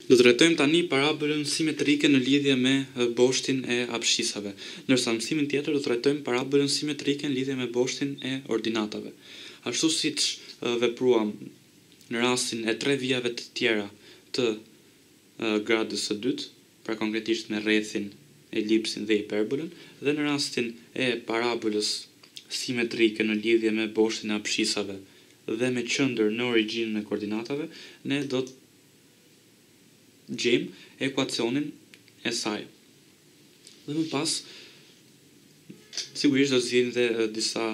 Do të trajtojmë tani parabolën simetrike në lidhje me boshtin e abscisave, ndërsa në mësimin tjetër do të trajtojmë parabolën simetrike në lidhje me boshtin e ordinatave. Ashtu siç vepruam në rastin e 3 vijave të tjera të gradës së dytë, pra konkretisht me rrethin, elipsin dhe hiperbolën, dhe në rastin e parabolës simetrike në lidhje me boshtin e abscisave dhe me qendër në origjinën e koordinatave, ne do të gjejmë ekuacionin e saj. Dhe më pas, sigurisht do zgjidhim dhe disa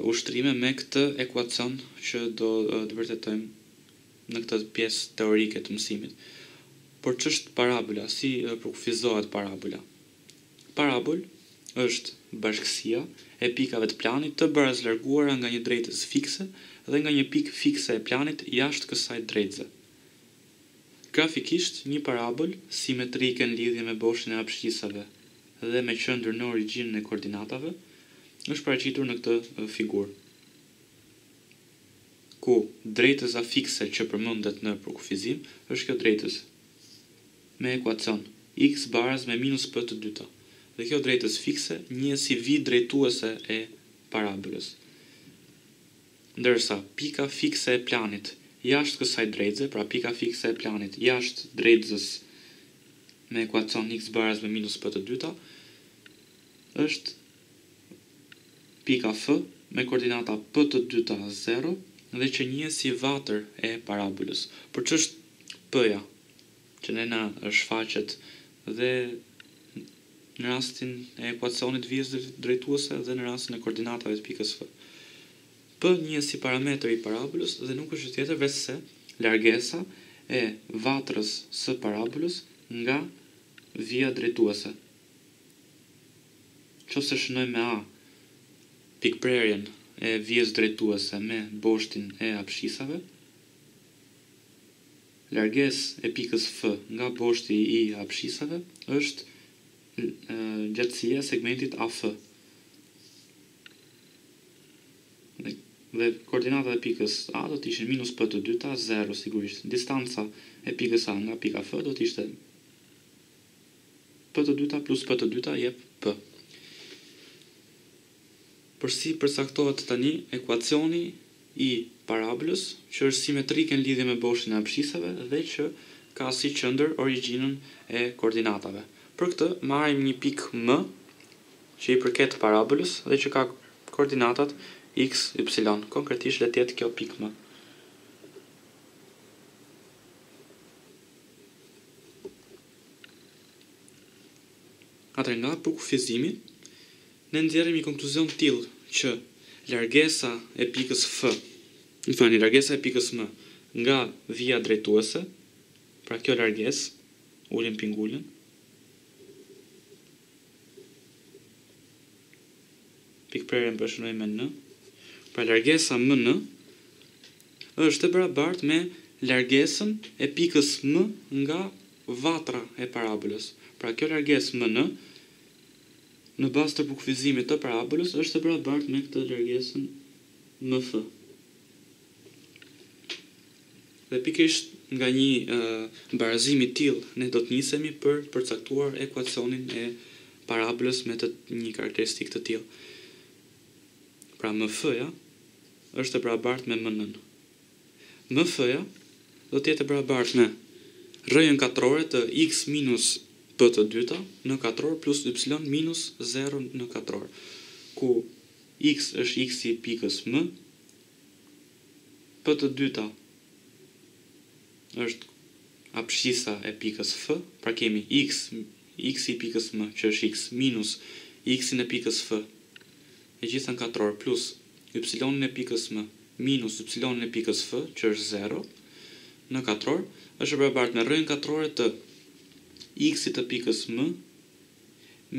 ushtrime me këtë ekuacion që do të vërtetojmë në këtë pjesë teorike të mësimit. Por ç'është parabola? Si përkufizohet parabola? Parabol është bashkësia e pikave të planit të barazlarguara nga një drejtës fikse dhe nga një pikë fikse e planit jashtë kësaj drejtëse. Grafikisht, një parabol simetrike në lidhje me boshtin e abscisave dhe me qendër në origjinën e koordinatave është paraqitur në këtë figurë, ku drejtësa fikse që përmendet në përkufizim është kjo drejtës me ekuacion x baraz me minus p të dyta. Dhe kjo drejtës fikse njihet si vijë drejtuese e parabolës. Ndërsa pika fikse e planit jashtë kësaj drejtëse, pra pika fikse e planit jashtë drejtësës me ekuacion x baraz me minus p të dyta, është pika f me koordinata p të dyta 0 dhe që njihet si vatër e parabolës. Por ç'është p-ja, që ne na shfaqet dhe në rastin e ekuacionit vijës drejtuese dhe në rastin e koordinatave të pikës f. P njihet si parametër i parabolës dhe nuk është tjetër veç se largesa e vatrës së parabolës nga vija drejtuese. Nëse shënojmë me a pikprerjen e vijës drejtuese me boshtin e abscisave, largesë e pikës f nga boshti i abscisave është gjatësia e segmentit AF. Dhe koordinata e pikës A do të ishin minus p të dyta 0 sigurisht. Distanca e pikës A nga pika f do të ishte p të dyta plus p të dyta jep p. Por si përcaktohet tani ekuacioni i parabolës që është simetrike në lidhje me boshtin e abscisave dhe që ka si qendër origjinën e koordinatave. Për këtë marrim një pikë m që i përket parabolës dhe që ka koordinatat x, y, konkretisht le të jetë kjo pikë m. Atëherë nga përkufizimi, ne nxjerrim një konkluzion të tillë që largesa e pikës f, largesa e pikës m nga vija drejtuese, pra kjo largesë, ulim pingullën, pikprerjen përshënojmë me n, pra largesa mn është e barabartë me largesën e pikës m nga vatra e parabolës. Pra kjo largesë mn në bazë të përkufizimit të parabolës është e barabartë me këtë largesën mf. Dhe pikërisht nga një barazim i tillë ne do të nisemi për përcaktuar ekuacionin e parabolës me një karakteristikë të tillë. Pra mf-ja është e barabartë me mn. Mf-ja do të jetë e barabartë me rrënjën katrore të x minus p të dyta në katror plus y minus 0 në katror, ku x është x i pikës m, p të dyta është abscisa e pikës f, pra kemi x i pikës m që është x minus x-in e pikës f e gjitha në katror plus y-in e pikës m minus y-in e pikës f që është 0 në katror është barabartë me rrënjën katrore të x-it të pikës m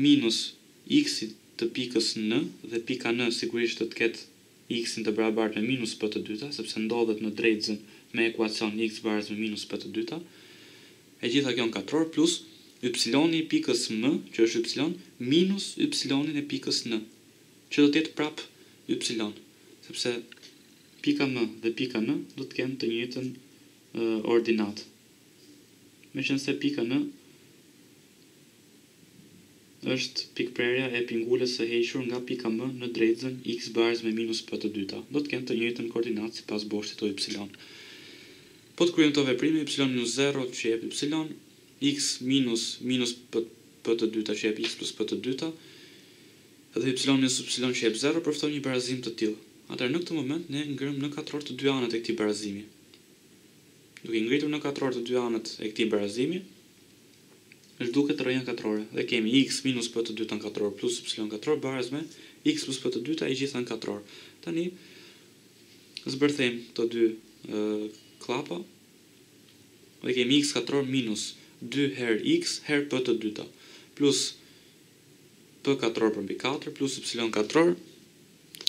minus x-it të pikës n dhe pika n sigurisht do të ketë x-in të barabartë me minus p të dyta sepse ndodhet në drejtësin me ekuacion x baraz me minus p të dyta e gjitha kjo në katror plus y-in i pikës m që është y minus y-in e pikës n që do të jetë prap y, sepse pika m dhe pika n do të kenë të njëjtën ordinat. meqense pika N është pikprerja e pingullës së hequr nga pika M në drejtëzën x baraz me minus p të dyta. Do të kenë të njëjtën koordinatë sipas boshtit o y. Po të kryejmë këto veprime, y minus 0 që jep y, x minus p të dyta që jep x plus p të dyta, dhe y minus y që jep 0 përftojmë një barazim të tillë. Atëherë në këtë moment ne ngrëm në katror të dy anët e këtij barazimi. Duke ngritur në katror të dy anët e këtij barazimi, është duket rrënja katrore dhe kemi x minus p të dyta në katror plus y katror baraz me x plus p të dyta e gjitha në katror. Tani zbërthejmë këto dy klapa dhe kemi x katror minus 2 herë x herë p të dyta plus p katror për mbi 4 plus y katror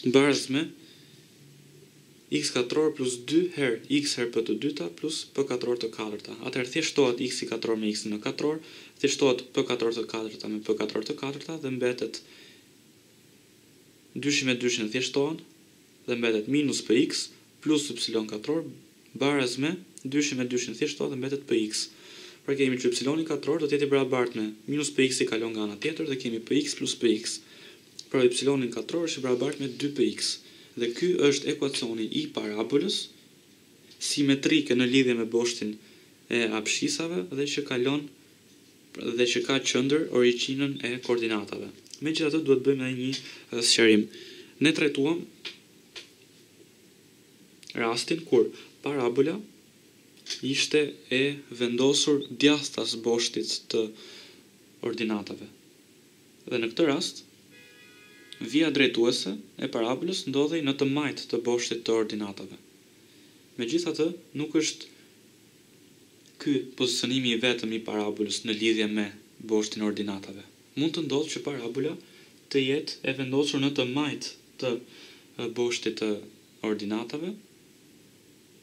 baraz me x katror plus 2 herë x herë p të dyta plus p katror të katërta. Atëherë thjeshtohet x i katror me x në katror, thjeshtohet p katror të katërta me p katror të katërta dhe mbetet dyshin me dyshin thjeshtohen dhe mbetet minus px plus y katror baraz me dyshin me dyshin thjeshtohet dhe mbetet px. Pra kemi që y katror do të jetë i barabartë me minus px i kalon nga ana tjetër dhe kemi px plus px. Pra y katror është i barabartë me 2px. Dhe ky është ekuacioni i parabolës simetrike në lidhje me boshtin e abshisave dhe që ka qendër origjinën e koordinatave. Megjithatë duhet bëjmë edhe një sqarim. Ne trajtuam rastin kur parabola ishte e vendosur djathtas boshtit të ordinatave. Dhe në këtë rast vija drejtuese e parabolës ndodhej në të majt të boshtit të ordinatave. Megjithatë, nuk është ky pozicionimi i vetëm i parabolës në lidhje me boshtin e ordinatave. Mund të ndodhë që parabola të jetë e vendosur në të majt të boshtit të ordinatave.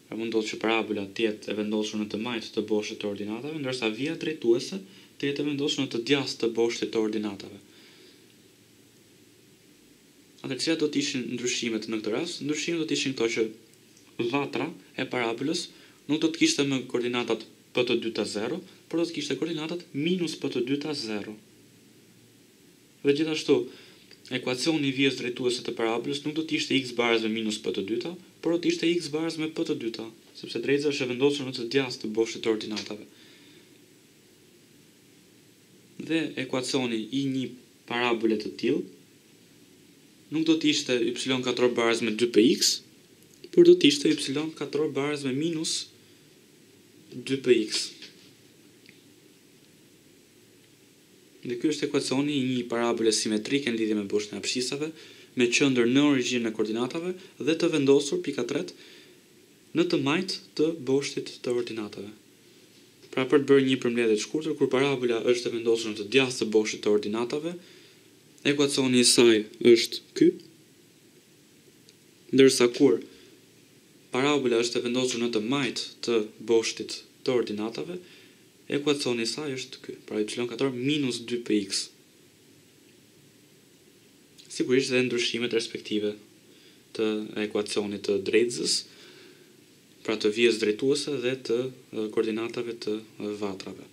Pra mund ndodhë që parabola të jetë e vendosur në të majt të boshtit të ordinatave, ndërsa vija drejtuese të jetë e vendosur në të djathtë të boshtit të ordinatave. Atëherë cilat do të ishin ndryshimet në këtë rast? Ndryshimet do të ishin këto që vatra e parabolës nuk do të kishte më koordinatat p të dyta 0, por do të kishte koordinatat minus p të dyta 0. Dhe gjithashtu, ekuacioni i vijës drejtuese të parabolës nuk do të ishte x baraz me minus p të dyta, por do të ishte x baraz me p të dyta, sepse drejtëza është e vendosur në të djathtë të boshtit të ordinatave. Dhe ekuacioni i një parabole të tillë nuk do të ishte y katror baraz me 2px, por do të ishte y katror baraz me minus 2px. Dhe ky është ekuacioni i një parabole simetrike në lidhje me boshtin e abshisave, me qendër në origjinën e koordinatave dhe të vendosur pika 3 në të majt të boshtit të ordinatave. Pra për të bërë një përmbledhje të shkurtër, kur parabola është e vendosur në të djathtë të boshtit të ordinatave, ekuacioni i saj është ky, ndërsa kur parabola është e vendosur në të majt të boshtit të ordinatave, ekuacioni i saj është ky, pra y katror minus 2px. Sigurisht dhe ndryshimet respektive të ekuacionit të drejtësës, pra të vijës drejtuese dhe të koordinatave të vatrave.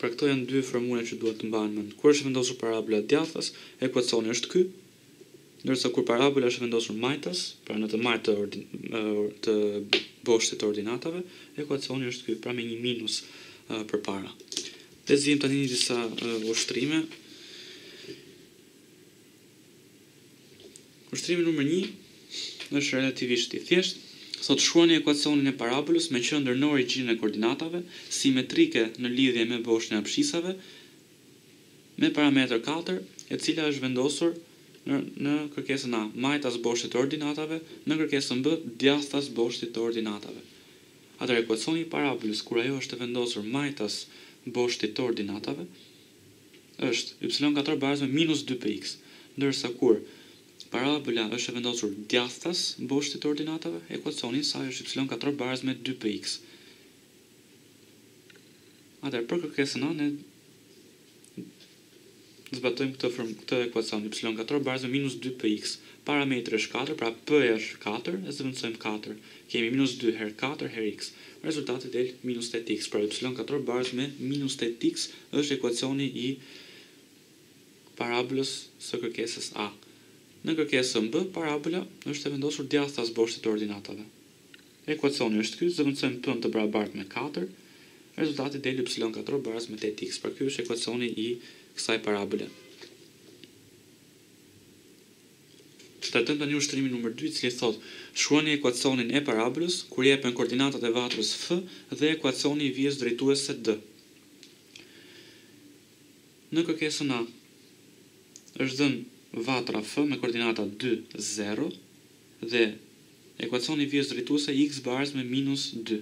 Pra këto janë dy formule që duhet të mbahen mend. Kur është vendosur parabola djathtas, ekuacioni është ky, ndërsa kur parabola është vendosur majtas, pra në të majt të boshtit të ordinatave, ekuacioni është ky, pra me një minus përpara. Lexojmë tani disa ushtrime. Ushtrimi numër 1 është relativisht i thjeshtë. Thot shkruani ekuacionin e parabolës me qendër në origjinën e koordinatave, simetrike në lidhje me boshtin e abshisave, me parametër 4, e cila është vendosur në kërkesën A, majtas boshtit të ordinatave, në kërkesën B, djathtas boshtit të ordinatave. Atëherë ekuacioni i parabolës, kur ajo është e vendosur majtas boshtit të ordinatave, është y katror baraz me minus 2px, ndërsa kur parabola është e vendosur djathtas boshtit të ordinatave, ekuacioni i saj është y katror baraz me 2px. Atëherë për kërkesën A ne zbatojmë këtë ekuacion y katror baraz me minus 2px. parametri është 4, pra p-ja është 4, e zëvendësojmë 4. Kemi minus 2 herë 4 herë x. Rezultati del minus 8x, pra y katror baraz me minus 8x është ekuacioni i parabolës së kërkesës A. Në kërkesën B, parabola është e vendosur djathtas boshtit të ordinatave. Ekuacioni është ky, zëvendësojmë p-n të barabartë me 4, rezultati del y katror baraz me 8x, pra ky është ekuacioni i kësaj parabole. Trajtojmë tani ushtrimin numër 2, i cili thotë: shkruani ekuacionin e parabolës kur jepen koordinatat e vatrës f dhe ekuacioni i vijës drejtuese d. Në kërkesën A është dhënë vatra f me koordinata 2, 0 dhe ekuacioni i vijës drejtuese x baraz me minus 2.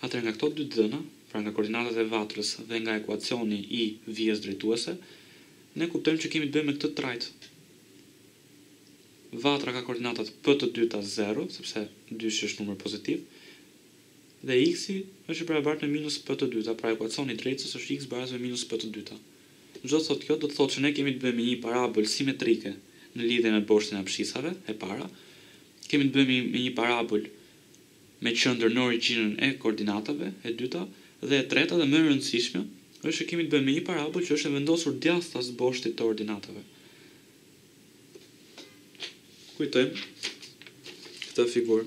Atëherë nga këto dy dhëna, pra nga koordinatat e vatrës dhe nga ekuacioni i vijës drejtuese, ne kuptojmë që kemi të bëjmë me këtë trajt. Vatra ka koordinatat p të dyta 0, sepse 2 është numër pozitiv, dhe x-i është i barabartë me minus p të dyta, pra ekuacioni i drejtës është x baraz me minus p të dyta. Çdo të thotë kjo, do të thotë që ne kemi të bëjmë me një parabolë simetrike në lidhje me boshtin e abscisave, e para, kemi të bëjmë me një parabolë me qendër në origjinën e koordinatave, e dyta, dhe e treta dhe më e rëndësishme është që kemi të bëjmë me një parabolë që është e vendosur djathtas boshtit të ordinatave. Kujtojmë këtë figurë,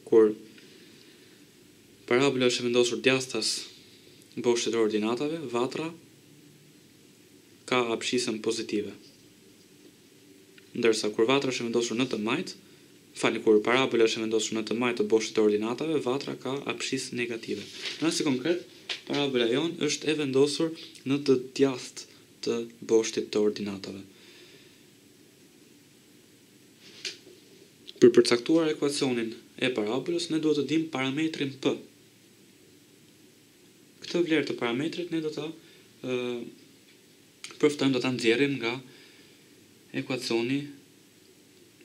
kur parabola është e vendosur djathtas boshtit të ordinatave, vatra ka abscisën pozitive. Ndërsa kur vatra është e vendosur në të majt, kur parabola është e vendosur në të majt të boshtit të ordinatave, vatra ka abscisë negative. Në rasti konkret, parabola jon është e vendosur në të djathtë të boshtit të ordinatave. Për përcaktuar ekuacionin e parabolës, ne duhet të dimë parametrin p. Këtë vlerë të parametrit ne do ta përftojmë, do ta nxjerrim nga ekuacioni,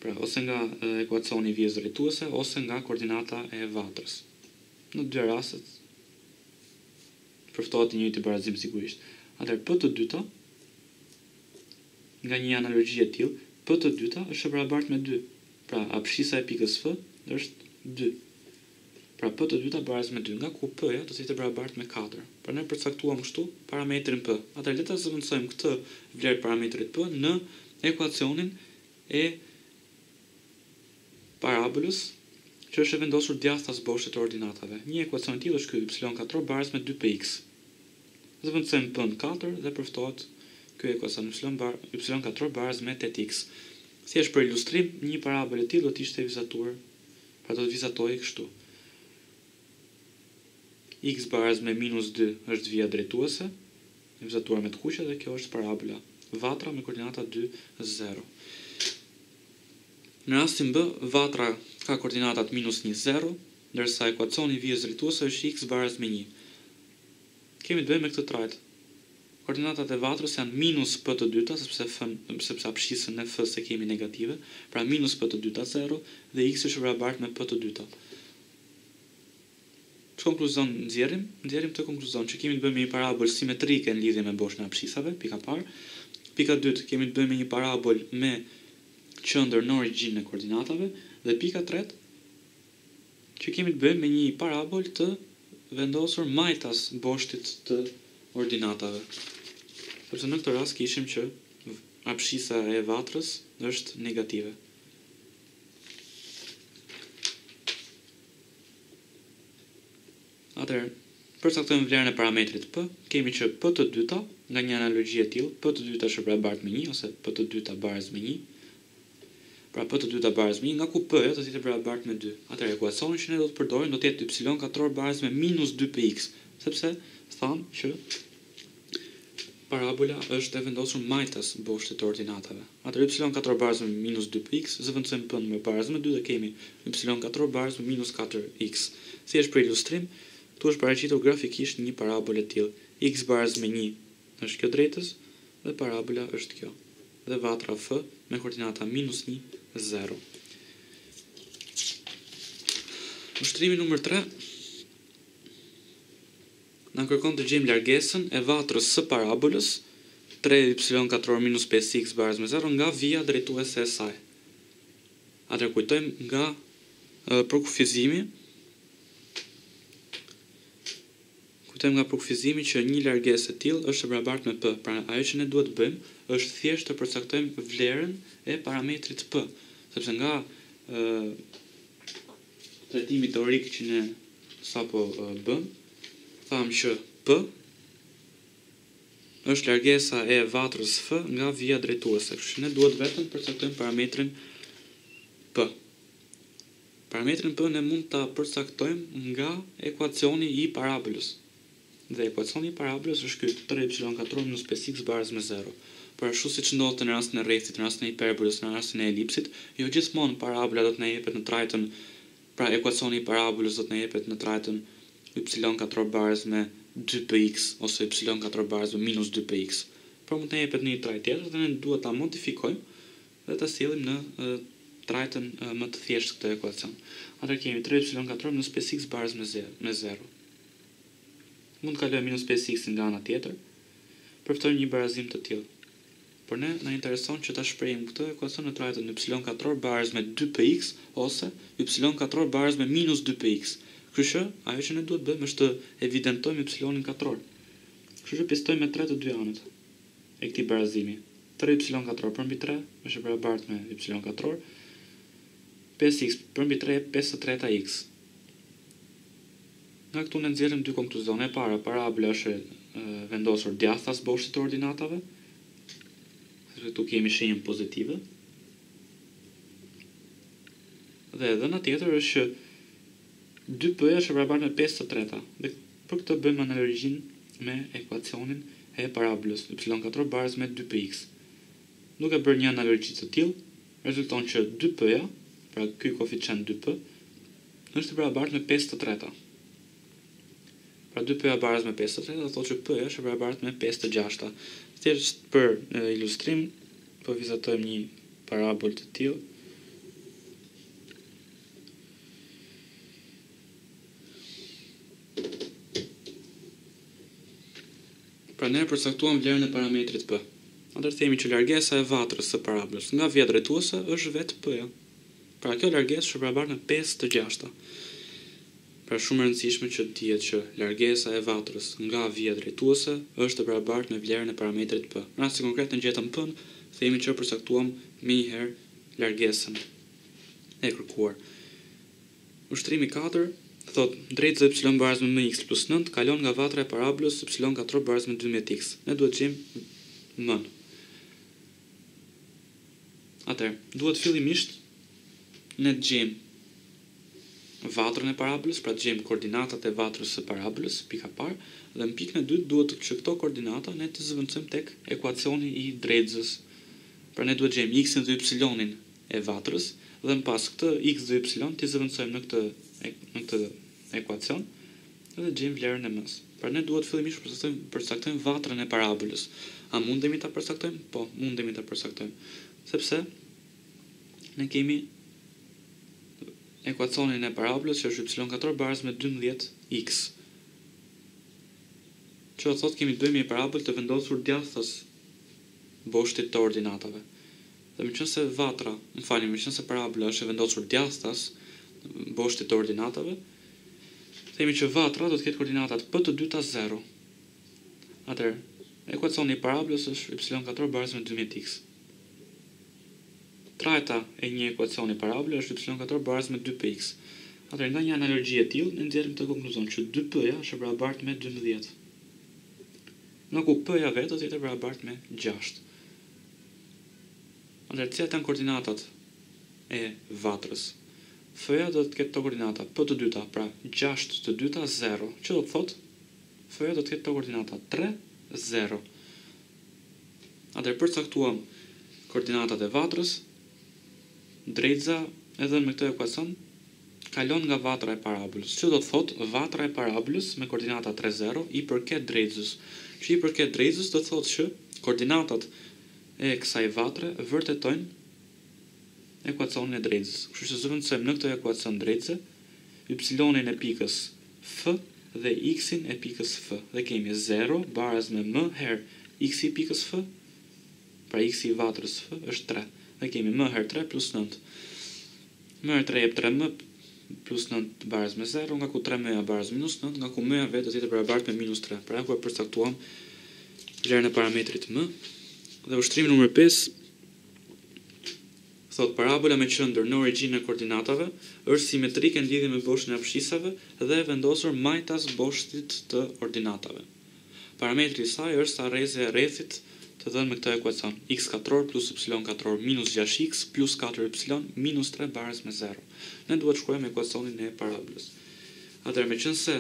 pra ose nga ekuacioni i vijës drejtuese ose nga koordinata e vatrës. Në dy rastet përftohet i njëjti barazim sigurisht. Atëherë p të dyta, nga një analogji e tillë, p të dyta është e barabartë me 2. Pra, abscisa e pikës f është 2. Pra, p të dyta baraz me 2, nga ku p-ja do të jetë e barabartë me 4. Pra, ne përcaktuam kështu parametrin p. Atëherë le ta zëvendësojmë këtë vlerë parametrit p në ekuacionin e parabolës që është e vendosur djathtas boshtit të ordinatave. Një ekuacion i tillë është ky y katror baraz me 2px. Zëvendësojmë p në 4 dhe përftohet ky ekuacion y katror baraz me 8x. Thjesht për ilustrim, një parabolë e tillë do të ishte e vizatuar, pra do të vizatojë kështu. X baraz me minus 2 është vija drejtuese, e vizatuar me të kuqe, dhe kjo është parabola vatra me koordinata 2, 0. Në rastin B, vatra ka koordinatat minus 1, 0, ndërsa ekuacioni i vijës drejtuese është x baraz me 1. Kemi të bëjmë me këtë trajt. Koordinatat e vatrës janë minus p të dyta, sepse abscisën në f se kemi negative, pra minus p të dyta 0, dhe x është barabartë me p të dyta. Që konkluzion nxjerrim? Nxjerrim të konkluzion që kemi të bëjmë me një parabolë simetrike në lidhje me boshtin e abscisave, pika parë. Pika dytë, kemi të bëjmë me një parabolë me qendër në origjinën e koordinatave, dhe pika tretë, që kemi të bëjmë me një parabolë të vendosur majtas boshtit të ordinatave. Sepse në këtë rast kishim që abscisa e vatrës është negative. Atëherë, përcaktojmë vlerën e parametrit p, kemi që p të dyta, nga një analogji e tillë, p të dyta është e barabartë me 1 ose p të dyta baraz me 1. Pra p të dyta baraz me 1, nga ku p-ja do të jetë e barabartë me 2. Atëherë ekuacioni që ne do të përdorim do të jetë y katror baraz me minus 2px, sepse thamë që parabola është e vendosur majtas boshtit të ordinatave. Atëherë y katror baraz me minus 2px, zëvendësojmë p me baraz me 2 dhe kemi y katror baraz me minus 4x. Thjesht për ilustrim, këtu është paraqitur grafikisht një parabolë e tillë. X baraz me 1 është kjo drejtës dhe parabola është kjo. Dhe vatra f me koordinata minus 1, 0. Ushtrimi numër 3 na kërkon të gjejmë largesën e vatrës së parabolës 3y katror minus 5x barës me 0 nga vija drejtuese e saj. Atëherë kujtojmë nga përkufizimi. Kujtojmë nga përkufizimi që një largesë e tillë është e barabartë me p. Pra ajo që ne duhet të bëjmë është thjesht të përcaktojmë vlerën e parametrit p, sepse nga trajtimi teorik që ne sapo bëm, thamë që p është largesa e vatrës f nga vija drejtuese. Kështu që ne duhet vetëm përcaktojmë parametrin p. Parametrin p ne mund ta përcaktojmë nga ekuacioni i parabolës. Dhe ekuacioni i parabolës është ky 3y katror minus 5x barës me 0. Por ashtu siç ndodhet në rastin e rrethit, në rastin e hiperbolës, në rastin e elipsit, jo gjithmonë parabola do të na jepet në trajtën, pra ekuacioni i parabolës do të na jepet në trajtën y katror barës me 2px ose y katror barës me minus 2px. Por mund të jepet në një trajt tjetër dhe ne duhet ta modifikojmë dhe ta sjellim në trajtën më të thjeshtë këtë ekuacion. Atëherë kemi 3y katror minus 5x barës me 0. Mund të kalojmë minus 5x nga ana tjetër, përfitojmë një barazim të tillë. Por ne na intereson që ta shprehim këtë ekuacion në trajtën y katror barës me 2px ose y katror barës me minus 2px. Kështu që ajo që ne duhet bëjmë është të evidentojmë y katror. Kështu që pjestojmë me 3 të dy anët e këtij barazimi. 3y katror përmbi 3 është e barabartë me y katror. 5x përmbi 3 5/3x. Nga këtu ne nxjerrim dy konkluzione. E para, parabola është vendosur djathtas boshtit të ordinatave. Këtu kemi shenjën pozitive. Dhe edhe në tjetër është që 2p është e barabartë me 5/3. Dhe për këtë bëjmë analogjinë me ekuacionin e parabolës y katror barës me 2px. Duke bërë një analogji të tillë, rezulton që 2p-ja, pra ky koeficient 2p, është e barabartë me 5/3. Pra 2p-ja barës me 5/3 do thotë që p-ja është e barabartë me 5/6. Thjesht për ilustrim, po vizatojmë një parabolë të tillë. Pra ne përcaktuam vlerën e parametrit p. Atëherë themi që largesa e vatrës së parabolës nga vija drejtuese është vetë p-ja. Pra kjo largesë është e barabartë me 5/6. Pra shumë e rëndësishme që të dihet që largesa e vatrës nga vija drejtuese është e barabartë me vlerën e parametrit p. Në rastin konkret në gjetëm p-n, themi që përcaktuam më një herë largesën e kërkuar. Ushtrimi 4 thot drejtësa y barës me mx plus 9 kalon nga vatra e parabolës y katror barës me 12x. Ne duhet gjejmë m-n. Atëherë, duhet fillimisht ne të gjejmë vatrën e parabolës, pra të gjejmë koordinatat e vatrës së parabolës, pika parë, dhe në pikën e dytë duhet që këto koordinata ne të zëvendësojmë tek ekuacioni i drejtësës. Pra ne duhet gjejmë x-in dhe y-in e vatrës dhe në pas këtë x dhe y të zëvendësojmë në këtë ekuacion dhe gjejmë vlerën e m-s. Pra ne duhet fillimisht përcaktojmë vatrën e parabolës. A mundemi ta përcaktojmë? Po, mundemi ta përcaktojmë. Sepse ne kemi ekuacionin e parabolës që është y katror barës me 12x. Që do thotë kemi të bëjmë një parabolë të vendosur djathtas boshtit të ordinatave. Dhe meqense meqense parabola është e vendosur djathtas boshtit të ordinatave, themi që vatra do të ketë koordinatat p të dyta 0. Atëherë, ekuacioni i parabolës është y katror barës me 12x. Trajta e një ekuacioni parabole është y katror barës me 2px. Atëherë nga një analogji e tillë ne nxjerrim këtë konkluzion që 2p-ja është e barabartë me 12. Nga ku p-ja vetë do të jetë e barabartë me 6. Atëherë cilat janë koordinatat e vatrës? F-ja do të ketë të koordinata p të dyta, pra 6 të dyta 0, që do të thotë f-ja do të ketë të koordinata 3 0. Atëherë përcaktuam koordinatat e vatrës, drejtësa edhe me këtë ekuacion kalon nga vatra e parabolës. Që do të thotë vatra e parabolës me koordinata 3 0 i përket drejtësës. Që i përket drejtësës do të thotë që koordinatat e kësaj vatre vërtetojnë ekuacionin e drejtësës. Kështu që zëvendësojmë në këtë ekuacion drejtëse y-in e pikës f dhe x-in e pikës f. Dhe kemi 0 barës me m herë x i pikës f, pra x i vatrës f është 3. Dhe kemi m herë 3 plus 9. M herë 3 jep 3m plus 9 barës me 0, nga ku 3m barës minus 9, nga ku m vetë do të jetë barabartë me minus 3. Pra ku e përcaktuam vlerën e parametrit m. Dhe ushtrimi numër 5 thot parabola me qendër në origjinën e koordinatave është simetrike në lidhje me boshtin e abscisave dhe e vendosur majtas boshtit të ordinatave. Parametri i saj është sa rrezë e rrethit të dhënë me këtë ekuacion x katror plus y katror minus 6x plus 4y minus 3 barës me 0. Ne duhet shkruajmë ekuacionin e parabolës. Atëherë meqense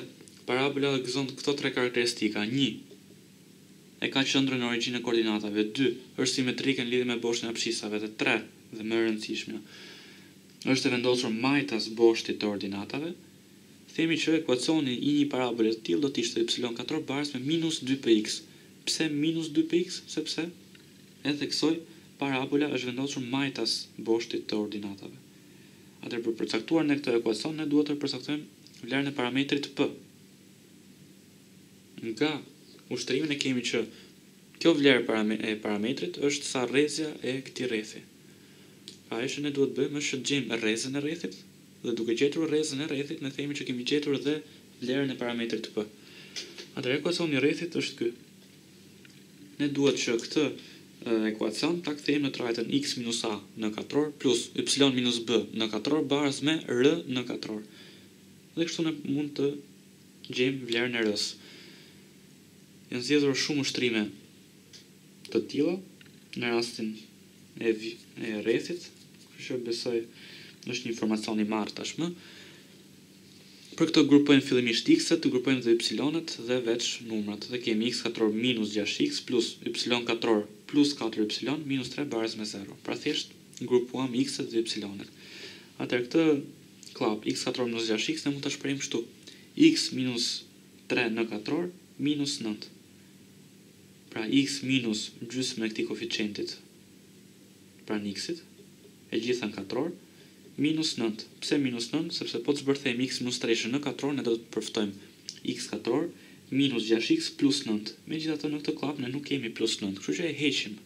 parabola gëzon këto tre karakteristika, 1 e ka qendrën në origjinën e koordinatave, 2 është simetrike në lidhje me boshtin e abscisave dhe 3 dhe më e rëndësishmja është e vendosur majtas boshtit të ordinatave, themi që ekuacioni i një parabole të tillë do të ishte y katror barës me minus 2px. Pse minus 2px? Sepse edhe kësoj parabola është vendosur majtas boshtit të ordinatave. Atëherë për përcaktuar në këtë ekuacion ne duhet të përcaktojmë vlerën e parametrit p. Nga ushtrimin e kemi që kjo vlerë e parametrit është sa rrezja e këtij rrethi. Pra ajo që ne duhet bëjmë është të gjejmë rrezën e rrethit dhe duke gjetur rrezën e rrethit ne themi që kemi gjetur dhe vlerën e parametrit p. Atëherë ekuacioni i rrethit është ky. Ne duhet që këtë ekuacion ta kthejmë në trajtën x minus a në katror plus y minus b në katror barës me r në katror. Dhe kështu ne mund të gjejmë vlerën e r-s. Janë zgjedhur shumë ushtrime të tilla në rastin e rrethit, kështu që besoj është një informacion i marrë tashmë. Për këtë grupojmë fillimisht x-et, të grupojmë dhe y-et dhe veç numrat. Dhe kemi x katror minus 6x plus y katror plus 4y minus 3 barës me 0. Pra thjesht grupuam x-et dhe y-et. Atëherë këtë klap x katror minus 6x ne mund ta shprehim kështu: x minus 3 në katror minus 9. Pra x minus gjysmën e këtij koeficientit pranë x-it, e gjitha në katror, minus 9. Pse minus 9? Sepse po të zbërthejmë x minus 3 në katror, ne do të përftojmë x katror minus 6x plus 9. Megjithatë në këtë klap ne nuk kemi plus 9, kështu që e heqim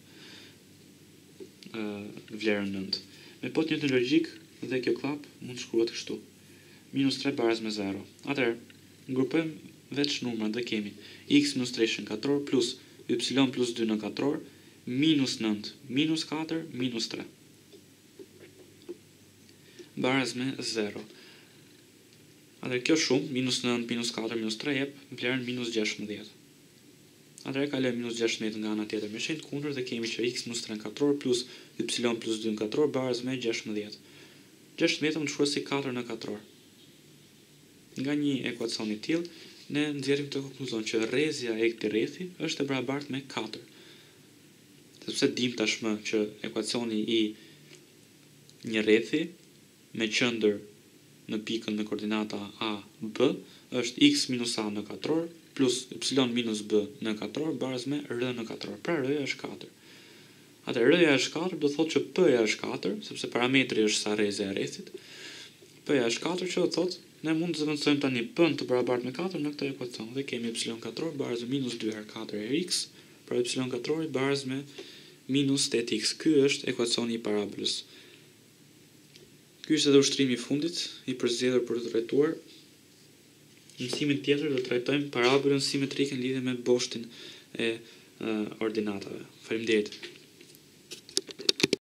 vlerën 9. Me po të njëjtën logjik dhe kjo klap mund shkruhet kështu: minus 3 barës me 0. Atëherë, grupojmë veç numrat dhe kemi x minus 3 në katror plus y plus 2 në katror minus 9 minus 4 minus 3 barës me 0. Atëherë kjo shumë, minus 9 minus 4 minus 3 jep vlerën minus 16. Atëherë kalojmë minus 16 nga ana tjetër me shenjë kundër dhe kemi që x minus 3 në katror plus y plus 2 në katror barës me 16. 16 mund të shkruhet si 4 në katror. Nga një ekuacion i tillë ne nxjerrim këtë konkluzion që rrezja e këtij rrethi është e barabartë me 4. Sepse dim tashmë që ekuacioni i një rrethi me qendër në pikën me koordinata a, b është x minus a në katror plus y minus b në katror barës me r në katror. Pra r-ja është 4. Atëherë r-ja është 4 do thotë që p-ja është 4, sepse parametri është sa rrezja e rrethit. P-ja është 4 që do thotë ne mund të zëvendësojmë tani p-n të barabartë me 4 në këtë ekuacion dhe kemi y katror barës me minus 2 herë 4 herë x, pra y katrori barës me minus 8x. Ky është ekuacioni i parabolës. Ky është edhe ushtrimi i fundit i përzgjedhur për të trajtuar. Në mësimin tjetër do të trajtojmë parabolën simetrike në lidhje me boshtin e ordinatave. Faleminderit.